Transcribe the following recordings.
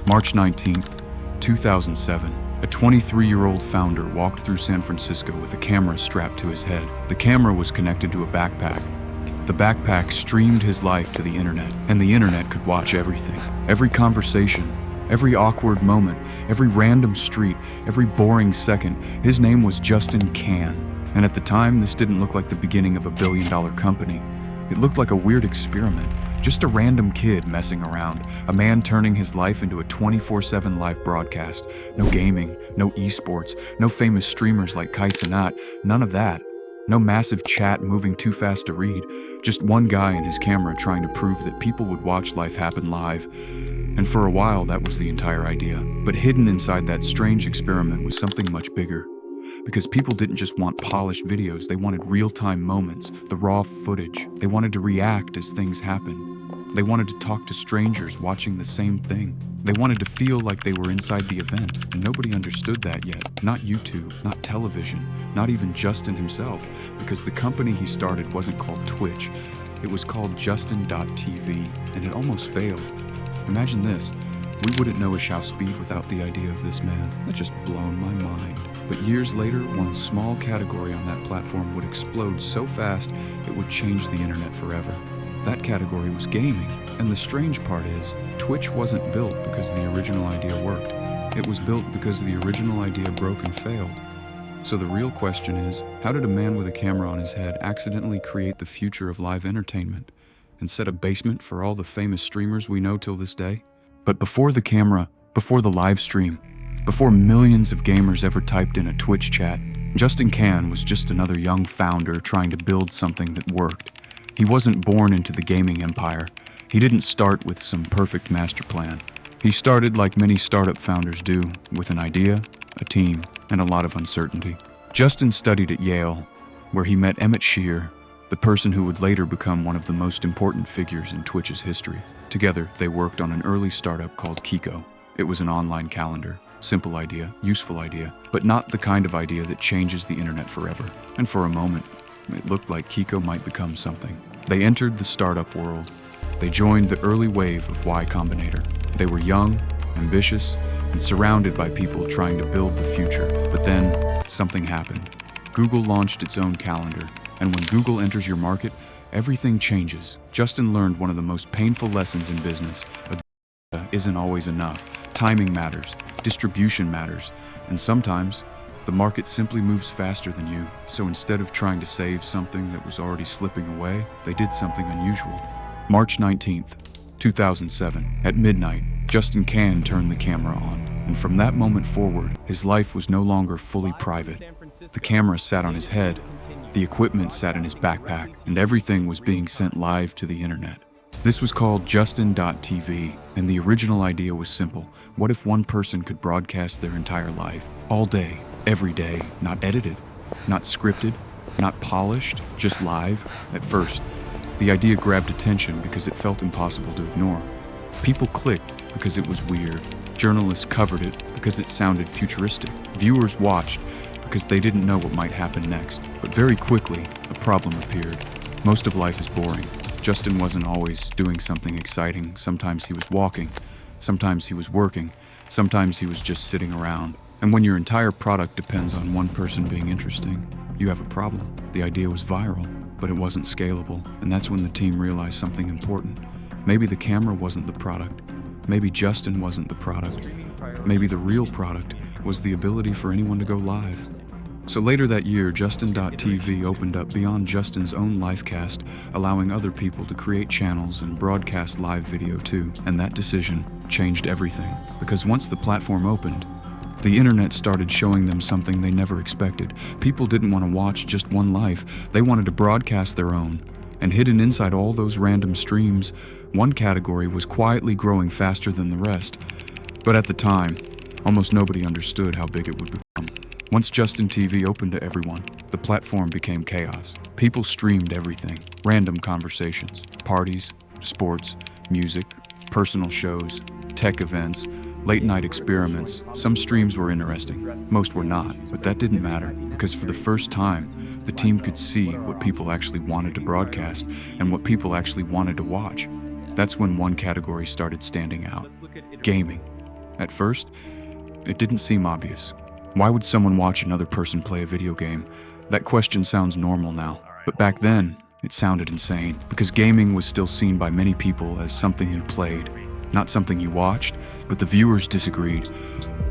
March 19th, 2007, a 23-year-old founder walked through San Francisco with a camera strapped to his head. The camera was connected to a backpack. The backpack streamed his life to the internet, and the internet could watch everything. Every conversation, every awkward moment, every random street, every boring second. His name was Justin Kan. And at the time, this didn't look like the beginning of a billion-dollar company. It looked like a weird experiment. Just a random kid messing around, a man turning his life into a 24/7 live broadcast. No gaming, no esports, no famous streamers like cenat, none of that. No massive chat moving too fast to read, just one guy and his camera trying to prove that people would watch life happen live. And for a while, that was the entire idea. But hidden inside that strange experiment was something much bigger. Because people didn't just want polished videos, they wanted real-time moments, the raw footage. They wanted to react as things happened. They wanted to talk to strangers watching the same thing. They wanted to feel like they were inside the event, and nobody understood that yet. Not YouTube, not television, not even Justin himself, because the company he started wasn't called Twitch. It was called Justin.TV, and it almost failed. Imagine this. We wouldn't know a Shao Speed without the idea of this man. That just blown my mind. But years later, one small category on that platform would explode so fast it would change the internet forever. That category was gaming. And the strange part is, Twitch wasn't built because the original idea worked. It was built because the original idea broke and failed. So the real question is, how did a man with a camera on his head accidentally create the future of live entertainment and set a basement for all the famous streamers we know till this day? But before the camera, before the live stream, before millions of gamers ever typed in a Twitch chat, Justin Kan was just another young founder trying to build something that worked. He wasn't born into the gaming empire. He didn't start with some perfect master plan. He started like many startup founders do, with an idea, a team, and a lot of uncertainty. Justin studied at Yale, where he met Emmett Shear, the person who would later become one of the most important figures in Twitch's history. Together, they worked on an early startup called Kiko. It was an online calendar. Simple idea, useful idea, but not the kind of idea that changes the internet forever. And for a moment, it looked like Kiko might become something. They entered the startup world. They joined the early wave of Y Combinator. They were young, ambitious, and surrounded by people trying to build the future. But then, something happened. Google launched its own calendar, and when Google enters your market, everything changes. Justin learned one of the most painful lessons in business. Isn't always enough. Timing matters, distribution matters, and sometimes the market simply moves faster than you. So instead of trying to save something that was already slipping away, they did something unusual. March 19th, 2007, at midnight, Justin Kan turned the camera on, and from that moment forward, his life was no longer fully private. The camera sat on his head, the equipment sat in his backpack, and everything was being sent live to the internet. This was called Justin.TV, and the original idea was simple. What if one person could broadcast their entire life, all day, every day, not edited, not scripted, not polished, just live? At first, the idea grabbed attention because it felt impossible to ignore. People clicked because it was weird. Journalists covered it because it sounded futuristic. Viewers watched because they didn't know what might happen next. But very quickly, a problem appeared. Most of life is boring. Justin wasn't always doing something exciting. Sometimes he was walking, sometimes he was working, sometimes he was just sitting around. And when your entire product depends on one person being interesting, you have a problem. The idea was viral, but it wasn't scalable. And that's when the team realized something important. Maybe the camera wasn't the product. Maybe Justin wasn't the product. Maybe the real product was the ability for anyone to go live. So later that year, Justin.TV opened up beyond Justin's own livecast, allowing other people to create channels and broadcast live video too. And that decision changed everything. Because once the platform opened, the internet started showing them something they never expected. People didn't want to watch just one life. They wanted to broadcast their own. And hidden inside all those random streams, one category was quietly growing faster than the rest. But at the time, almost nobody understood how big it would become. Once Justin TV opened to everyone, the platform became chaos. People streamed everything. Random conversations, parties, sports, music, personal shows, tech events, late-night experiments. Some streams were interesting, most were not, but that didn't matter, because for the first time, the team could see what people actually wanted to broadcast and what people actually wanted to watch. That's when one category started standing out: gaming. At first, it didn't seem obvious. Why would someone watch another person play a video game? That question sounds normal now, but back then, it sounded insane, because gaming was still seen by many people as something you played, not something you watched. But the viewers disagreed.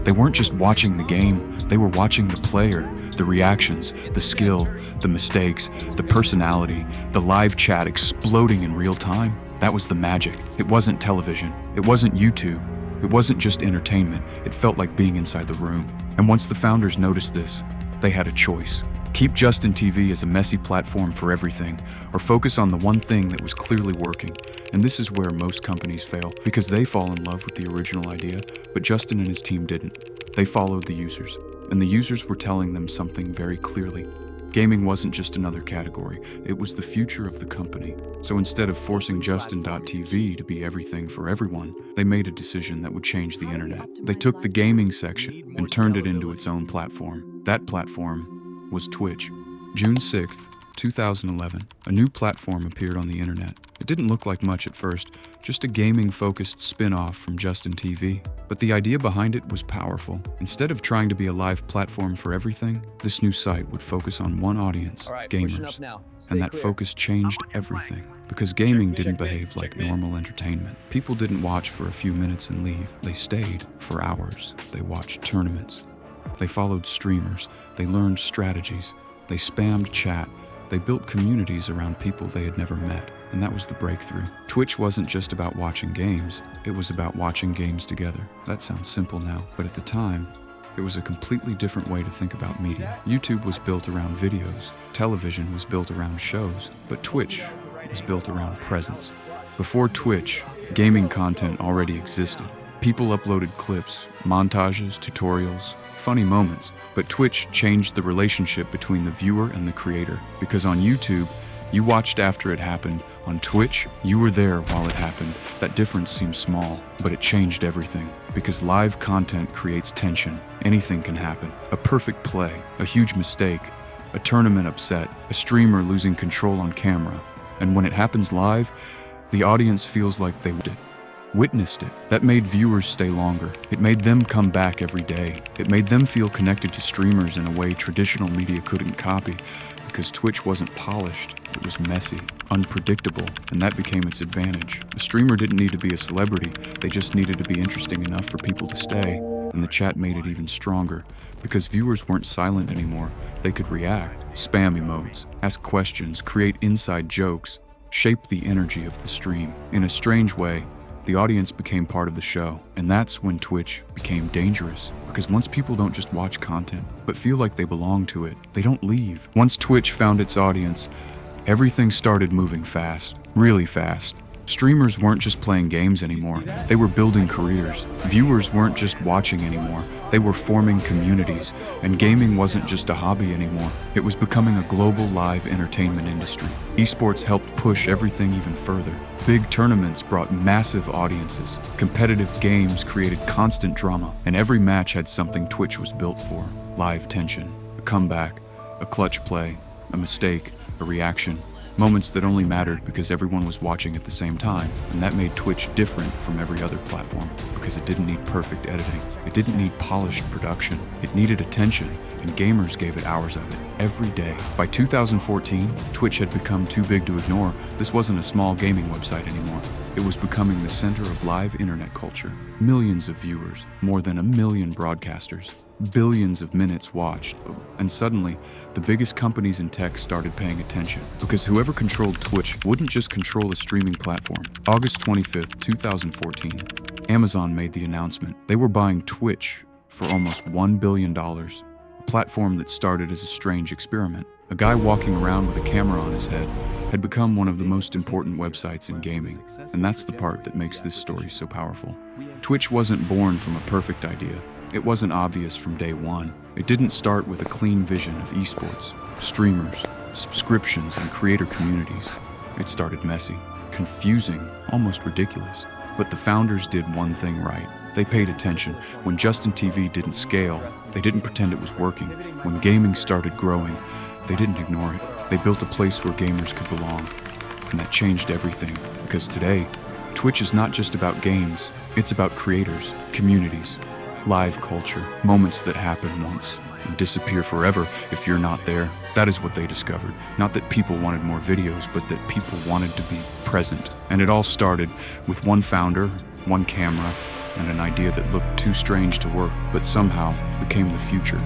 They weren't just watching the game, they were watching the player, the reactions, the skill, the mistakes, the personality, the live chat exploding in real time. That was the magic. It wasn't television, it wasn't YouTube, it wasn't just entertainment, it felt like being inside the room. And once the founders noticed this, they had a choice. Keep Justin TV as a messy platform for everything, or focus on the one thing that was clearly working. And this is where most companies fail, because they fall in love with the original idea, but Justin and his team didn't. They followed the users, and the users were telling them something very clearly. Gaming wasn't just another category, it was the future of the company. So instead of forcing Justin.TV to be everything for everyone, they made a decision that would change the internet. They took the gaming section and turned it into its own platform. That platform was Twitch. June 6th, 2011, a new platform appeared on the internet. It didn't look like much at first, just a gaming-focused spin-off from Justin TV. But the idea behind it was powerful. Instead of trying to be a live platform for everything, this new site would focus on one audience, gamers. And that focus changed everything. Because gaming didn't behave like normal entertainment. People didn't watch for a few minutes and leave. They stayed for hours. They watched tournaments. They followed streamers. They learned strategies. They spammed chat. They built communities around people they had never met. And that was the breakthrough. Twitch wasn't just about watching games, it was about watching games together. That sounds simple now, but at the time, it was a completely different way to think about media. YouTube was built around videos, television was built around shows, but Twitch was built around presence. Before Twitch, gaming content already existed. People uploaded clips, montages, tutorials, funny moments, but Twitch changed the relationship between the viewer and the creator. Because on YouTube, you watched after it happened. On Twitch, you were there while it happened. That difference seems small, but it changed everything. Because live content creates tension. Anything can happen. A perfect play, a huge mistake, a tournament upset, a streamer losing control on camera. And when it happens live, the audience feels like they witnessed it. That made viewers stay longer. It made them come back every day. It made them feel connected to streamers in a way traditional media couldn't copy. Because Twitch wasn't polished, it was messy, unpredictable, and that became its advantage. A streamer didn't need to be a celebrity, they just needed to be interesting enough for people to stay, and the chat made it even stronger. Because viewers weren't silent anymore, they could react, spam emotes, ask questions, create inside jokes, shape the energy of the stream. In a strange way, the audience became part of the show, and that's when Twitch became dangerous. Because once people don't just watch content, but feel like they belong to it, they don't leave. Once Twitch found its audience, everything started moving fast, really fast. Streamers weren't just playing games anymore, they were building careers. Viewers weren't just watching anymore, they were forming communities. And gaming wasn't just a hobby anymore, it was becoming a global live entertainment industry. Esports helped push everything even further. Big tournaments brought massive audiences. Competitive games created constant drama, and every match had something Twitch was built for. Live tension, a comeback, a clutch play, a mistake, a reaction. Moments that only mattered because everyone was watching at the same time. And that made Twitch different from every other platform, because it didn't need perfect editing. It didn't need polished production. It needed attention, and gamers gave it hours of it, every day. By 2014, Twitch had become too big to ignore. This wasn't a small gaming website anymore. It was becoming the center of live internet culture. Millions of viewers, more than 1 million broadcasters, billions of minutes watched. And suddenly, the biggest companies in tech started paying attention. Because whoever controlled Twitch wouldn't just control a streaming platform. August 25th, 2014, Amazon made the announcement. They were buying Twitch for almost $1 billion. A platform that started as a strange experiment. A guy walking around with a camera on his head had become one of the most important websites in gaming. And that's the part that makes this story so powerful. Twitch wasn't born from a perfect idea. It wasn't obvious from day one. It didn't start with a clean vision of esports, streamers, subscriptions, and creator communities. It started messy, confusing, almost ridiculous. But the founders did one thing right. They paid attention. When Justin TV didn't scale, they didn't pretend it was working. When gaming started growing, they didn't ignore it. They built a place where gamers could belong. And that changed everything. Because today, Twitch is not just about games. It's about creators, communities, live culture, moments that happen once and disappear forever if you're not there. That is what they discovered. Not that people wanted more videos, but that people wanted to be present. And it all started with one founder, one camera, and an idea that looked too strange to work, but somehow became the future.